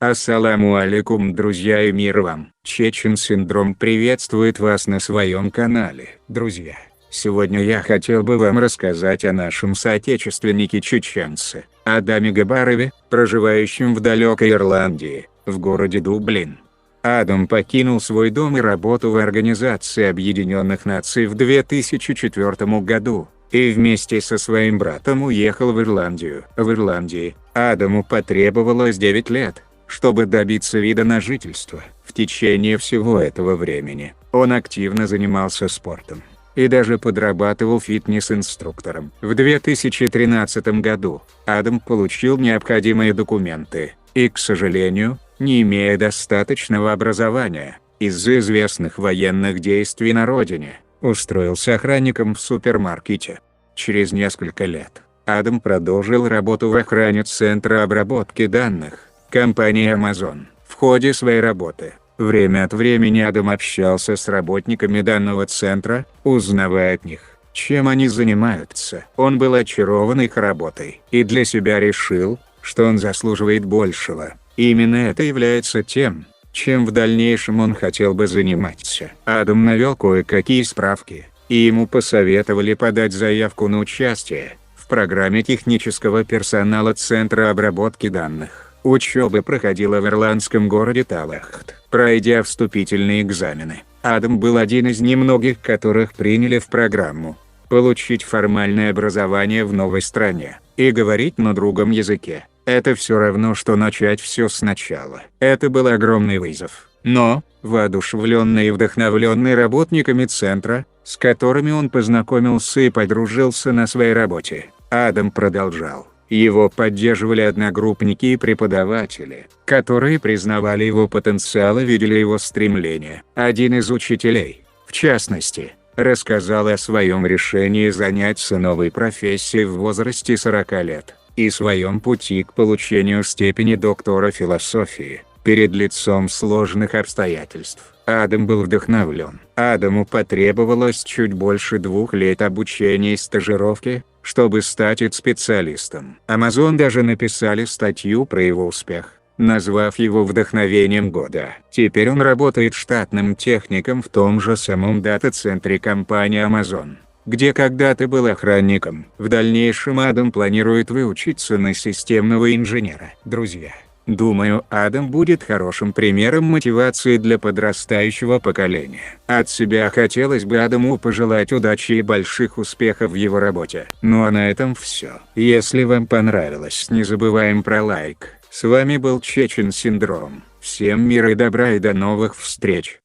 Ассаламу алейкум, друзья, и мир вам. Чечен Синдром приветствует вас на своем канале. Друзья, сегодня я хотел бы вам рассказать о нашем соотечественнике-чеченце, Адаме Габарове, проживающем в далекой Ирландии, в городе Дублин. Адам покинул свой дом и работу в Организации Объединенных Наций в 2004 году, и вместе со своим братом уехал в Ирландию. В Ирландии Адаму потребовалось 9 лет, чтобы добиться вида на жительство. В течение всего этого времени он активно занимался спортом и даже подрабатывал фитнес-инструктором. В 2013 году Адам получил необходимые документы и, к сожалению, не имея достаточного образования, из-за известных военных действий на родине, устроился охранником в супермаркете. Через несколько лет Адам продолжил работу в охране центра обработки данных компании Amazon. В ходе своей работы, время от времени Адам общался с работниками данного центра, узнавая от них, чем они занимаются. Он был очарован их работой и для себя решил, что он заслуживает большего. Именно это является тем, чем в дальнейшем он хотел бы заниматься. Адам навел кое-какие справки, и ему посоветовали подать заявку на участие в программе технического персонала Центра обработки данных. Учеба проходила в ирландском городе Талахт. Пройдя вступительные экзамены, Адам был один из немногих, которых приняли в программу. Получить формальное образование в новой стране и говорить на другом языке – это все равно, что начать все сначала. Это был огромный вызов. Но, воодушевленный и вдохновленный работниками центра, с которыми он познакомился и подружился на своей работе, Адам продолжал. Его поддерживали одногруппники и преподаватели, которые признавали его потенциал и видели его стремления. Один из учителей, в частности, рассказал о своем решении заняться новой профессией в возрасте 40 лет и своем пути к получению степени доктора философии. Перед лицом сложных обстоятельств Адам был вдохновлен. Адаму потребовалось чуть больше 2 лет обучения и стажировки, чтобы стать специалистом. Amazon даже написали статью про его успех, назвав его вдохновением года. Теперь он работает штатным техником в том же самом дата-центре компании Amazon, где когда-то был охранником. В дальнейшем Адам планирует выучиться на системного инженера. Друзья, думаю, Адам будет хорошим примером мотивации для подрастающего поколения. От себя хотелось бы Адаму пожелать удачи и больших успехов в его работе. Ну а на этом все. Если вам понравилось, не забываем про лайк. С вами был Чечен Синдром. Всем мира и добра и до новых встреч.